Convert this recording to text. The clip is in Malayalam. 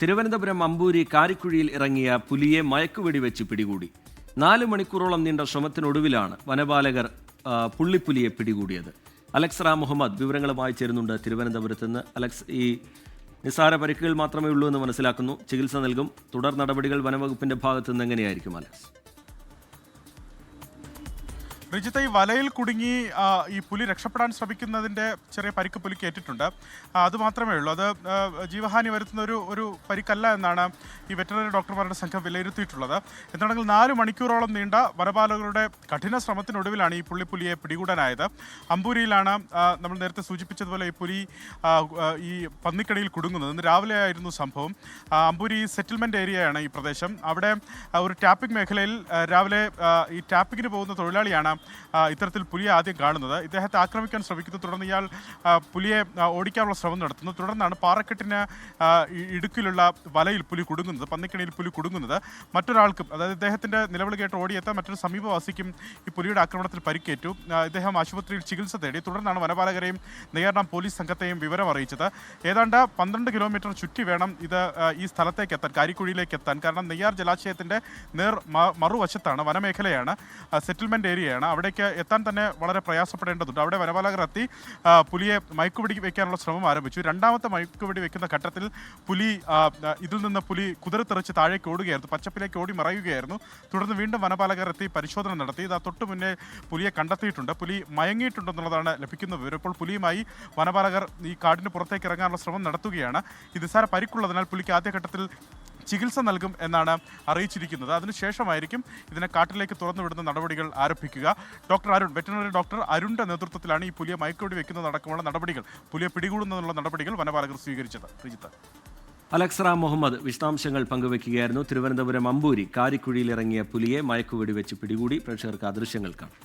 തിരുവനന്തപുരം അമ്പൂരി കാരിക്കുഴിയിൽ ഇറങ്ങിയ പുലിയെ മയക്കുവെടിവെച്ച് പിടികൂടി. 4 മണിക്കൂറോളം നീണ്ട ശ്രമത്തിനൊടുവിലാണ് വനപാലകർ പുള്ളിപ്പുലിയെ പിടികൂടിയത്. അലക്സ് റാം മുഹമ്മദ് വിവരങ്ങളുമായി ചേരുന്നുണ്ട് തിരുവനന്തപുരത്ത് നിന്ന്. അലക്സ്, ഈ നിസ്സാര പരിക്കുകൾ മാത്രമേ ഉള്ളൂ എന്ന് മനസ്സിലാക്കുന്നു. ചികിത്സ നൽകും. തുടർ നടപടികൾ വനവകുപ്പിന്റെ ഭാഗത്തു നിന്ന് എങ്ങനെയായിരിക്കും അലക്സ്? റിജിത്ത്, ഈ വലയിൽ കുടുങ്ങി ഈ പുലി രക്ഷപ്പെടാൻ ശ്രമിക്കുന്നതിൻ്റെ ചെറിയ പരിക്ക് പുലിക്ക് ഏറ്റിട്ടുണ്ട്. അതുമാത്രമേ ഉള്ളൂ. അത് ജീവഹാനി വരുത്തുന്ന ഒരു പരിക്കല്ല എന്നാണ് ഈ വെറ്ററിനറി ഡോക്ടർമാരുടെ സംഘം വിലയിരുത്തിയിട്ടുള്ളത്. എന്താണെങ്കിൽ 4 മണിക്കൂറോളം നീണ്ട വനപാലകരുടെ കഠിന ശ്രമത്തിനൊടുവിലാണ് ഈ പുള്ളിപ്പുലിയെ പിടികൂടാനായത്. അമ്പൂരിയിലാണ് നമ്മൾ നേരത്തെ സൂചിപ്പിച്ചതുപോലെ ഈ പുലി ഈ പന്നിക്കടിയിൽ കുടുങ്ങുന്നത്. ഇന്ന് രാവിലെ ആയിരുന്നു സംഭവം. അമ്പൂരി സെറ്റിൽമെൻറ്റ് ഏരിയയാണ് ഈ പ്രദേശം. അവിടെ ഒരു ടാപ്പിംഗ് മേഖലയിൽ രാവിലെ ഈ ടാപ്പിങ്ങിന് പോകുന്ന തൊഴിലാളിയാണ് ഇത്തരത്തിൽ പുലിയെ ആദ്യം കാണുന്നത്. ഇദ്ദേഹത്തെ ആക്രമിക്കാൻ ശ്രമിക്കുന്നു. തുടർന്ന് ഇയാൾ പുലിയെ ഓടിക്കാനുള്ള ശ്രമം നടത്തുന്നു. തുടർന്നാണ് പാറക്കെട്ടിന് ഇടുക്കിലുള്ള വലയിൽ പുലി കുടുങ്ങുന്നത്, പന്നിക്കണിയിൽ പുലി കുടുങ്ങുന്നത്. മറ്റൊരാൾക്കും, അതായത് ഇദ്ദേഹത്തിൻ്റെ നിലവിളി കേട്ട് ഓടിയെത്താൻ മറ്റൊരു സമീപവാസിക്കും ഈ പുലിയുടെ ആക്രമണത്തിൽ പരിക്കേറ്റു. ഇദ്ദേഹം ആശുപത്രിയിൽ ചികിത്സ തേടി. തുടർന്നാണ് വനപാലകരെയും നെയ്യാർഡാം പോലീസ് സംഘത്തെയും വിവരം അറിയിച്ചത്. ഏതാണ്ട് 12 കിലോമീറ്റർ ചുറ്റി വേണം ഇത് ഈ സ്ഥലത്തേക്ക് എത്താൻ, കാരിക്കുഴിയിലേക്ക് എത്താൻ. കാരണം നെയ്യാർ ജലാശയത്തിൻ്റെ മറുവശത്താണ്, വനമേഖലയാണ്, സെറ്റിൽമെൻറ്റ് ഏരിയയാണ്. അവിടേക്ക് എത്താൻ തന്നെ വളരെ പ്രയാസപ്പെടേണ്ടതുണ്ട്. അവിടെ വനപാലകർ എത്തി പുലിയെ മയക്കുപിടി വയ്ക്കാനുള്ള ശ്രമം ആരംഭിച്ചു. രണ്ടാമത്തെ മയക്കുപിടി വയ്ക്കുന്ന ഘട്ടത്തിൽ ഇതിൽ നിന്ന് പുലി കുതിരത്തെറിച്ച് താഴേക്ക് ഓടുകയായിരുന്നു, പച്ചപ്പിലേക്ക് ഓടി മറയുകയായിരുന്നു. തുടർന്ന് വീണ്ടും വനപാലകർ എത്തി പരിശോധന നടത്തി. ഇതാ തൊട്ടു മുന്നേ പുലിയെ കണ്ടെത്തിയിട്ടുണ്ട്. പുലി മയങ്ങിയിട്ടുണ്ടെന്നുള്ളതാണ് ലഭിക്കുന്ന വിവരം. ഇപ്പോൾ പുലിയുമായി വനപാലകർ ഈ കാടിന് പുറത്തേക്ക് ഇറങ്ങാനുള്ള ശ്രമം നടത്തുകയാണ്. ഈ നിസ്സാര പരിക്കുള്ളതിനാൽ പുലിക്ക് ആദ്യഘട്ടത്തിൽ ചികിത്സ നൽകും എന്നാണ് അറിയിച്ചിരിക്കുന്നത്. അതിനുശേഷമായിരിക്കും ഇതിനെ കാട്ടിലേക്ക് തുറന്നുവിടുന്ന നടപടികൾ ആരംഭിക്കുക. ഡോക്ടർ അരുൺ, വെറ്ററിനറി ഡോക്ടർ അരുണിന്റെ നേതൃത്വത്തിലാണ് ഈ പുലിയെ മയക്കുവെടി വെക്കുന്നതടക്കമുള്ള നടപടികൾ, പുലിയെ പിടികൂടുന്നതിനുള്ള നടപടികൾ വനപാലകർ സ്വീകരിച്ചത്. ശ്രീജിത്ത്, അലക്സ് റാം മുഹമ്മദ് വിശദാംശങ്ങൾ പങ്കുവയ്ക്കുകയായിരുന്നു. തിരുവനന്തപുരം അമ്പൂരി കാരിക്കുഴിയിൽ ഇറങ്ങിയ പുലിയെ മയക്കുവെടി വെച്ച് പിടികൂടി. പ്രേക്ഷകർക്ക് ആ ദൃശ്യങ്ങൾ കാണാം.